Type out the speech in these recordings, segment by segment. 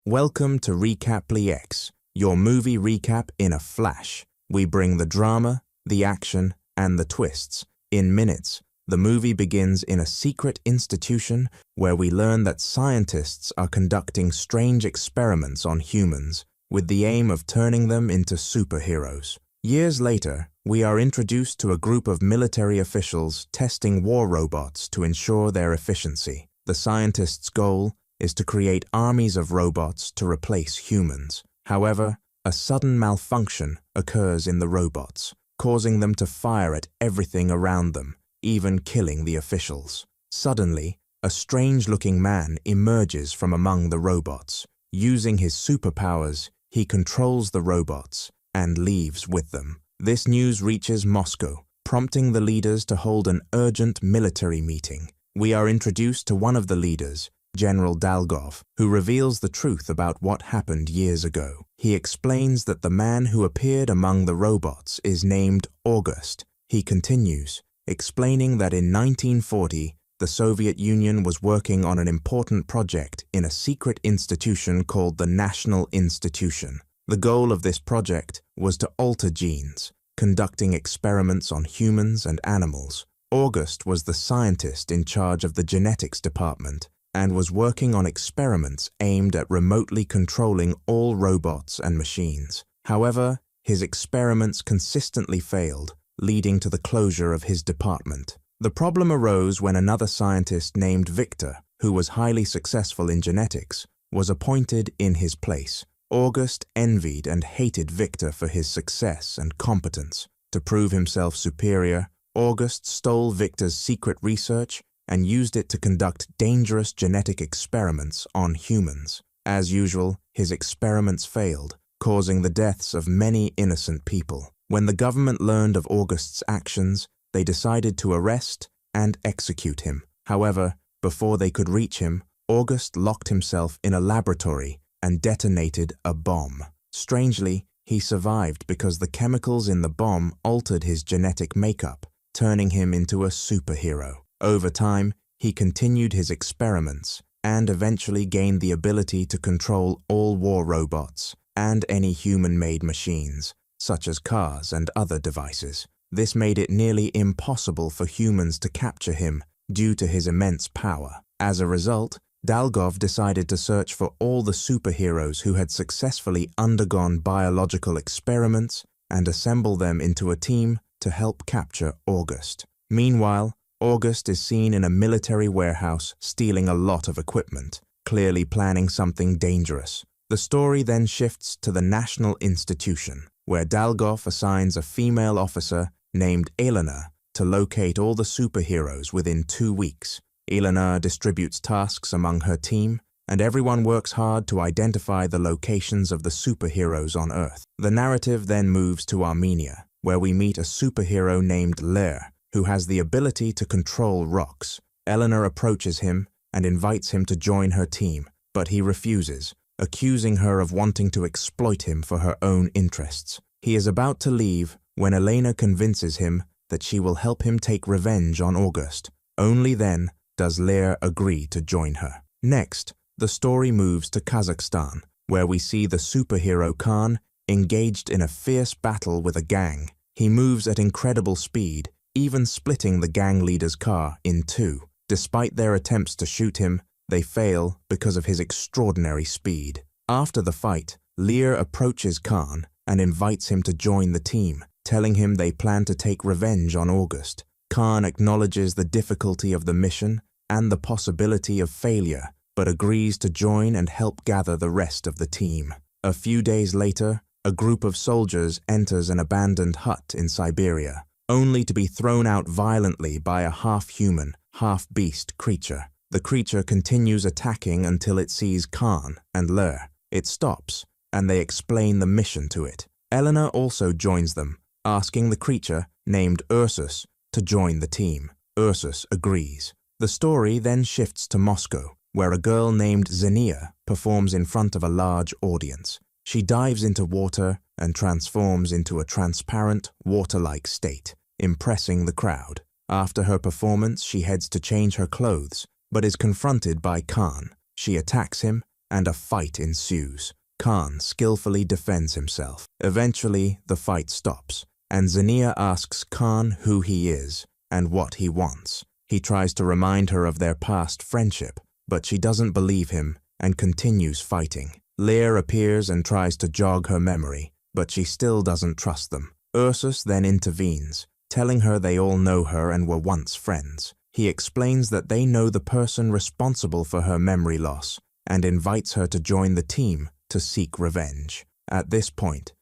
Welcome to Recaply X, your movie recap in a flash. We bring the drama, the action, and the twists. In minutes, the movie begins in a secret institution where we learn that scientists are conducting strange experiments on humans with the aim of turning them into superheroes. Years later, we are introduced to a group of military officials testing war robots to ensure their efficiency. The scientists' goal is to create armies of robots to replace humans. However, a sudden malfunction occurs in the robots, causing them to fire at everything around them, even killing the officials. Suddenly, a strange-looking man emerges from among the robots. Using his superpowers, he controls the robots and leaves with them. This news reaches Moscow, prompting the leaders to hold an urgent military meeting. We are introduced to one of the leaders, General Dalgov, who reveals the truth about what happened years ago. He explains that the man who appeared among the robots is named August. He continues, explaining that in 1940, the Soviet Union was working on an important project in a secret institution called the National Institution. The goal of this project was to alter genes, conducting experiments on humans and animals. August was the scientist in charge of the genetics department and was working on experiments aimed at remotely controlling all robots and machines. However, his experiments consistently failed, leading to the closure of his department. The problem arose when another scientist named Victor, who was highly successful in genetics, was appointed in his place. August envied and hated Victor for his success and competence. To prove himself superior, August stole Victor's secret research and used it to conduct dangerous genetic experiments on humans. As usual, his experiments failed, causing the deaths of many innocent people. When the government learned of August's actions, they decided to arrest and execute him. However, before they could reach him, August locked himself in a laboratory and detonated a bomb. Strangely, he survived because the chemicals in the bomb altered his genetic makeup, turning him into a superhero. Over time, he continued his experiments and eventually gained the ability to control all war robots and any human-made machines, such as cars and other devices. This made it nearly impossible for humans to capture him due to his immense power. As a result, Dalgov decided to search for all the superheroes who had successfully undergone biological experiments and assemble them into a team to help capture August. Meanwhile, August is seen in a military warehouse stealing a lot of equipment, clearly planning something dangerous. The story then shifts to the National Institution, where Dalgov assigns a female officer named Elena to locate all the superheroes within 2 weeks. Elena distributes tasks among her team, and everyone works hard to identify the locations of the superheroes on Earth. The narrative then moves to Armenia, where we meet a superhero named Lear, who has the ability to control rocks. Elena approaches him and invites him to join her team, but he refuses, accusing her of wanting to exploit him for her own interests. He is about to leave when Elena convinces him that she will help him take revenge on August. Only then does Lear agree to join her. Next, the story moves to Kazakhstan, where we see the superhero Khan engaged in a fierce battle with a gang. He moves at incredible speed, even splitting the gang leader's car in two. Despite their attempts to shoot him, they fail because of his extraordinary speed. After the fight, Lear approaches Khan and invites him to join the team, telling him they plan to take revenge on August. Khan acknowledges the difficulty of the mission and the possibility of failure, but agrees to join and help gather the rest of the team. A few days later, a group of soldiers enters an abandoned hut in Siberia, only to be thrown out violently by a half-human, half-beast creature. The creature continues attacking until it sees Khan and Lear. It stops, and they explain the mission to it. Elena also joins them, asking the creature, named Ursus, to join the team. Ursus agrees. The story then shifts to Moscow, where a girl named Xenia performs in front of a large audience. She dives into water and transforms into a transparent, water-like state, impressing the crowd. After her performance, she heads to change her clothes, but is confronted by Khan. She attacks him and a fight ensues. Khan skillfully defends himself. Eventually, the fight stops, and Zinnia asks Khan who he is and what he wants. He tries to remind her of their past friendship, but she doesn't believe him and continues fighting. Lear appears and tries to jog her memory, but she still doesn't trust them. Ursus then intervenes, telling her they all know her and were once friends. He explains that they know the person responsible for her memory loss and invites her to join the team to seek revenge. At this point,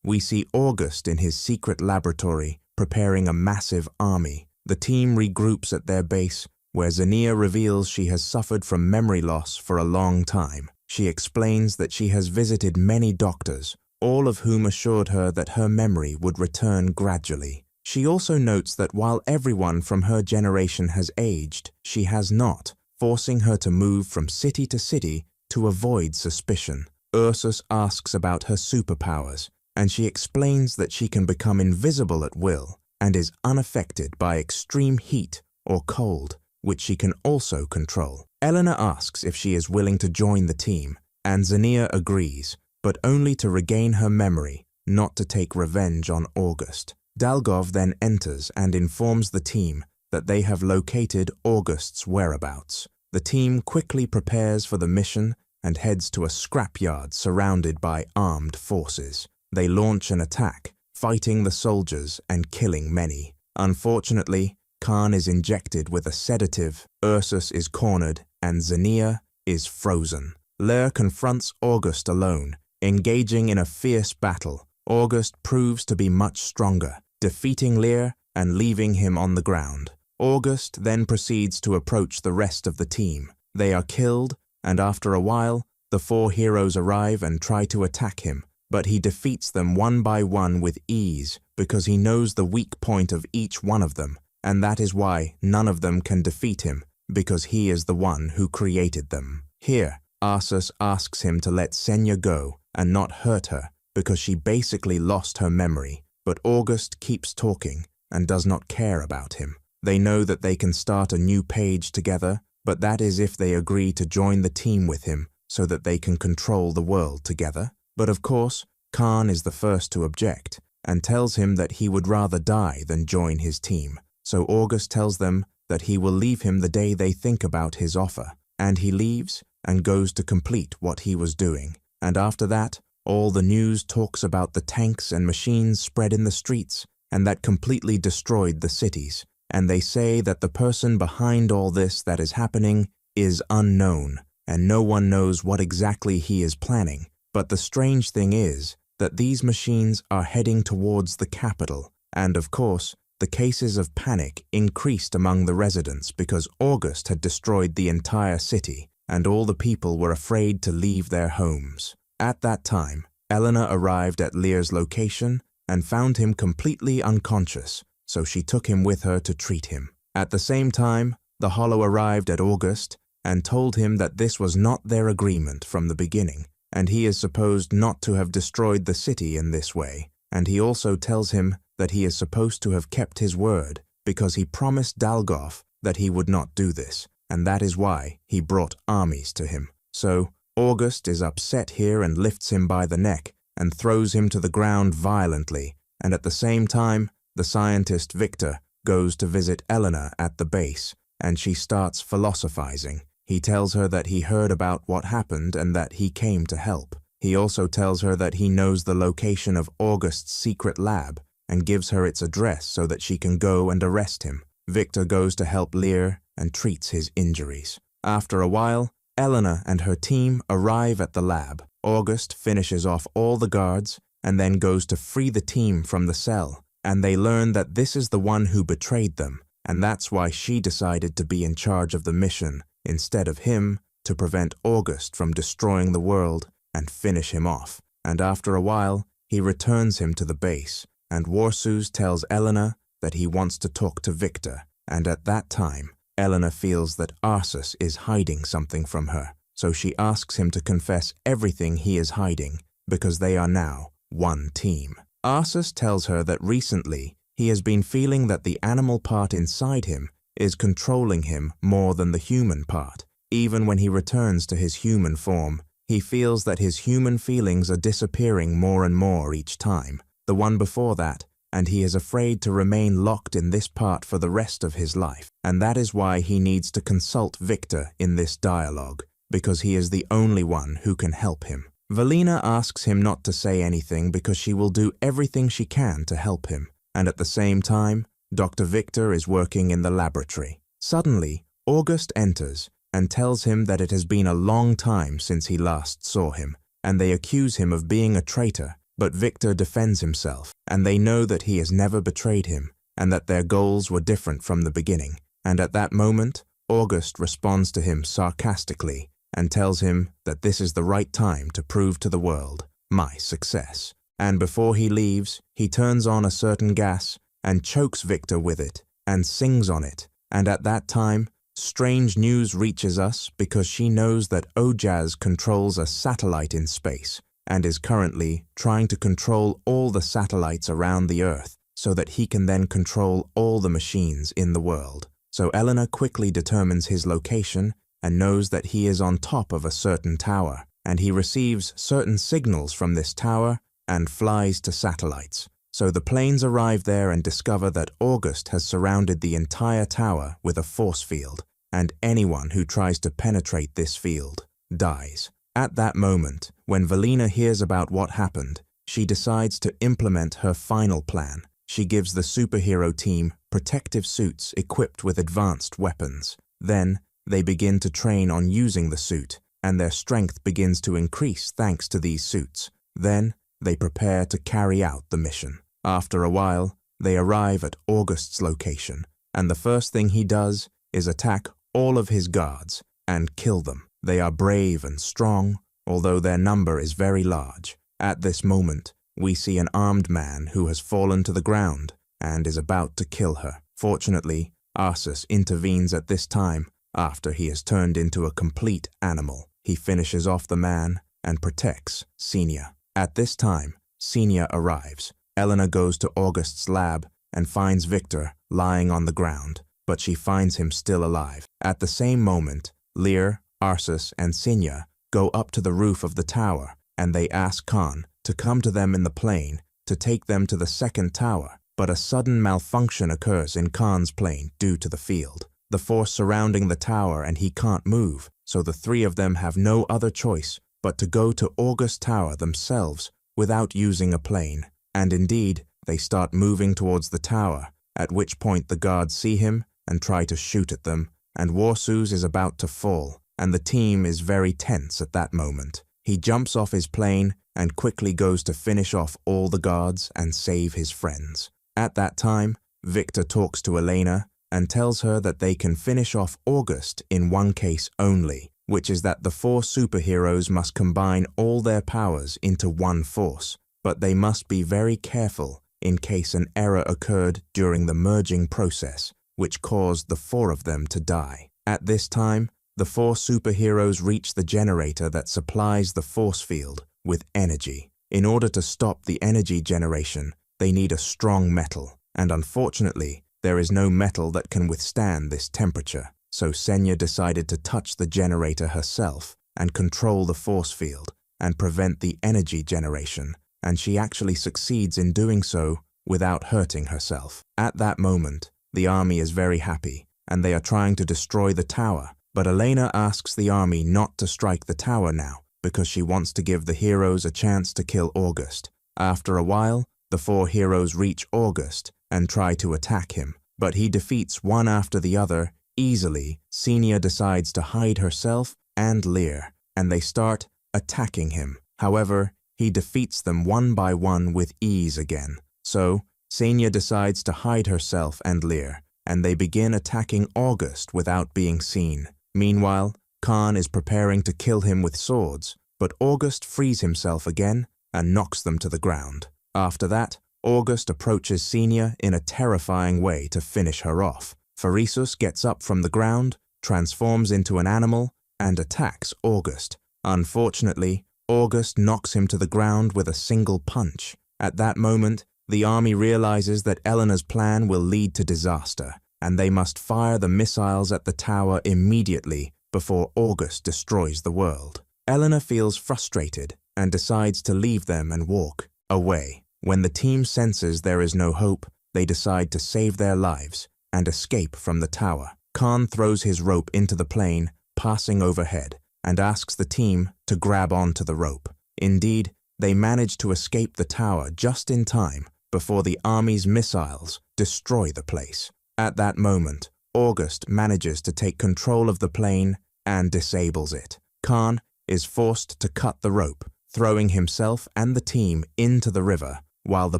we see August in his secret laboratory preparing a massive army. The team regroups at their base, where Zinnia reveals she has suffered from memory loss for a long time. She explains that she has visited many doctors, all of whom assured her that her memory would return gradually. She also notes that while everyone from her generation has aged, she has not, forcing her to move from city to city to avoid suspicion. Ursus asks about her superpowers, and she explains that she can become invisible at will and is unaffected by extreme heat or cold, which she can also control. Elena asks if she is willing to join the team, and Zinnia agrees, but only to regain her memory, not to take revenge on August. Dalgov then enters and informs the team that they have located August's whereabouts. The team quickly prepares for the mission and heads to a scrapyard surrounded by armed forces. They launch an attack, fighting the soldiers and killing many. Unfortunately, Khan is injected with a sedative, Ursus is cornered, and Zinnia is frozen. Lear confronts August alone, engaging in a fierce battle. August proves to be much stronger, defeating Lear and leaving him on the ground. August then proceeds to approach the rest of the team. They are killed, and after a while, the four heroes arrive and try to attack him, but he defeats them one by one with ease because he knows the weak point of each one of them, and that is why none of them can defeat him, because he is the one who created them. Here, Arsus asks him to let Senya go and not hurt her, because she basically lost her memory, but August keeps talking and does not care about him. They know that they can start a new page together, but that is if they agree to join the team with him so that they can control the world together. But of course, Khan is the first to object and tells him that he would rather die than join his team. So August tells them that he will leave him the day they think about his offer, and he leaves and goes to complete what he was doing. And after that, all the news talks about the tanks and machines spread in the streets, and that completely destroyed the cities. And they say that the person behind all this that is happening is unknown, and no one knows what exactly he is planning. But the strange thing is that these machines are heading towards the capital, and of course, the cases of panic increased among the residents because August had destroyed the entire city, and all the people were afraid to leave their homes. At that time, Elena arrived at Lear's location and found him completely unconscious, so she took him with her to treat him. At the same time, the Hollow arrived at August and told him that this was not their agreement from the beginning, and he is supposed not to have destroyed the city in this way. And he also tells him that he is supposed to have kept his word because he promised Dalgov that he would not do this, and that is why he brought armies to him. So August is upset here and lifts him by the neck and throws him to the ground violently, and at the same time, the scientist Victor goes to visit Elena at the base, and she starts philosophizing. He tells her that he heard about what happened and that he came to help. He also tells her that he knows the location of August's secret lab and gives her its address so that she can go and arrest him. Victor goes to help Lear and treats his injuries. After a while, Elena and her team arrive at the lab. August finishes off all the guards and then goes to free the team from the cell, and they learn that this is the one who betrayed them, and that's why she decided to be in charge of the mission instead of him, to prevent August from destroying the world and finish him off. And after a while, he returns him to the base, and Warsus tells Elena that he wants to talk to Victor, and at that time, Elena feels that Arsus is hiding something from her, so she asks him to confess everything he is hiding, because they are now one team. Arsus tells her that recently he has been feeling that the animal part inside him is controlling him more than the human part, Even when he returns to his human form, he feels that his human feelings are disappearing more and more each time, the one before that, and he is afraid to remain locked in this part for the rest of his life. And that is why he needs to consult Victor in this dialogue, because he is the only one who can help him. Valina asks him not to say anything because she will do everything she can to help him, and at the same time, Dr. Victor is working in the laboratory. Suddenly, August enters and tells him that it has been a long time since he last saw him, and they accuse him of being a traitor, but Victor defends himself, and they know that he has never betrayed him, and that their goals were different from the beginning. And at that moment, August responds to him sarcastically and tells him that this is the right time to prove to the world my success. And before he leaves, he turns on a certain gas and chokes Victor with it and sings on it. And at that time, strange news reaches us because she knows that Ojaz controls a satellite in space and is currently trying to control all the satellites around the Earth so that he can then control all the machines in the world. So Elena quickly determines his location and knows that he is on top of a certain tower, and he receives certain signals from this tower and flies to satellites. So the planes arrive there and discover that August has surrounded the entire tower with a force field, and anyone who tries to penetrate this field dies. At that moment, when Valina hears about what happened, she decides to implement her final plan. She gives the superhero team protective suits equipped with advanced weapons. Then, they begin to train on using the suit, and their strength begins to increase thanks to these suits. Then, they prepare to carry out the mission. After a while, they arrive at August's location, and the first thing he does is attack all of his guards and kill them. They are brave and strong, although their number is very large. At this moment, we see an armed man who has fallen to the ground and is about to kill her. Fortunately, Arsus intervenes at this time after he has turned into a complete animal. He finishes off the man and protects Senia. At this time, Senia arrives. Elena goes to August's lab and finds Victor lying on the ground, but she finds him still alive. At the same moment, Lear, Arsus, and Senia go up to the roof of the tower, and they ask Khan to come to them in the plane to take them to the second tower, but a sudden malfunction occurs in Khan's plane due to the field. The force surrounding the tower and he can't move, so the three of them have no other choice but to go to August Tower themselves without using a plane. And indeed, they start moving towards the tower, at which point the guards see him and try to shoot at them, and Warsus is about to fall, and the team is very tense at that moment. He jumps off his plane and quickly goes to finish off all the guards and save his friends. At that time, Victor talks to Elena and tells her that they can finish off August in one case only, which is that the four superheroes must combine all their powers into one force, but they must be very careful in case an error occurred during the merging process, which caused the four of them to die. At this time, the four superheroes reach the generator that supplies the force field with energy. In order to stop the energy generation, they need a strong metal, and unfortunately, there is no metal that can withstand this temperature. So Senia decided to touch the generator herself and control the force field and prevent the energy generation, and she actually succeeds in doing so without hurting herself. At that moment, the army is very happy, and they are trying to destroy the tower, but Elena asks the army not to strike the tower now because she wants to give the heroes a chance to kill August. After a while, the four heroes reach August and try to attack him, but he defeats one after the other easily. Senia decides to hide herself and Lear, and they start attacking him. However, he defeats them one by one with ease again. So, Senia decides to hide herself and Lear, and they begin attacking August without being seen. Meanwhile, Khan is preparing to kill him with swords, but August frees himself again and knocks them to the ground. After that, August approaches Senia in a terrifying way to finish her off. Pharesus gets up from the ground, transforms into an animal, and attacks August. Unfortunately, August knocks him to the ground with a single punch. At that moment, the army realizes that Elena's plan will lead to disaster, and they must fire the missiles at the tower immediately before August destroys the world. Elena feels frustrated and decides to leave them and walk away. When the team senses there is no hope, they decide to save their lives and escape from the tower. Khan throws his rope into the plane, passing overhead, and asks the team to grab onto the rope. Indeed, they manage to escape the tower just in time before the army's missiles destroy the place. At that moment, August manages to take control of the plane and disables it. Khan is forced to cut the rope, throwing himself and the team into the river while the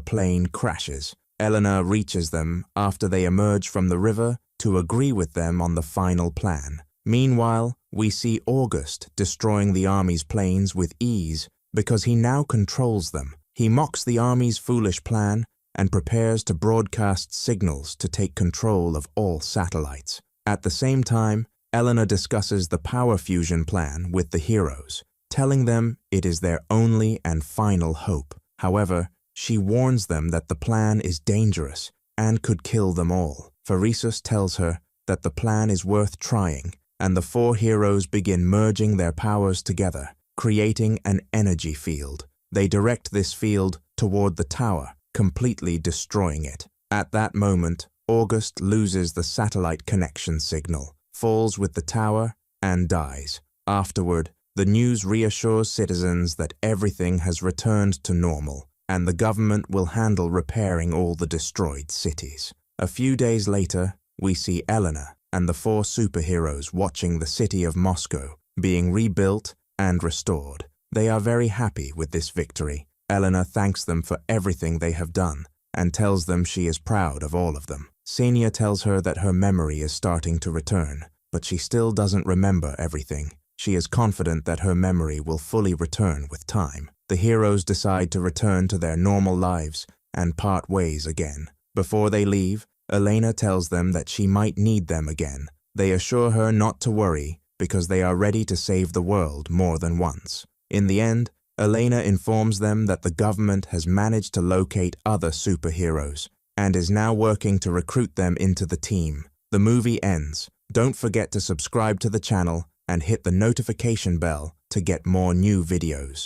plane crashes. Elena reaches them after they emerge from the river to agree with them on the final plan. Meanwhile, we see August destroying the army's planes with ease because he now controls them. He mocks the army's foolish plan and prepares to broadcast signals to take control of all satellites. At the same time, Elena discusses the power fusion plan with the heroes, telling them it is their only and final hope. However, she warns them that the plan is dangerous and could kill them all. Pharesus tells her that the plan is worth trying, and the four heroes begin merging their powers together, creating an energy field. They direct this field toward the tower, completely destroying it. At that moment, August loses the satellite connection signal, falls with the tower, and dies. Afterward, the news reassures citizens that everything has returned to normal, and the government will handle repairing all the destroyed cities. A few days later, we see Elena and the four superheroes watching the city of Moscow being rebuilt and restored. They are very happy with this victory. Elena thanks them for everything they have done and tells them she is proud of all of them. Xenia tells her that her memory is starting to return, but she still doesn't remember everything. She is confident that her memory will fully return with time. The heroes decide to return to their normal lives and part ways again. Before they leave, Elena tells them that she might need them again. They assure her not to worry because they are ready to save the world more than once. In the end, Elena informs them that the government has managed to locate other superheroes and is now working to recruit them into the team. The movie ends. Don't forget to subscribe to the channel and hit the notification bell to get more new videos.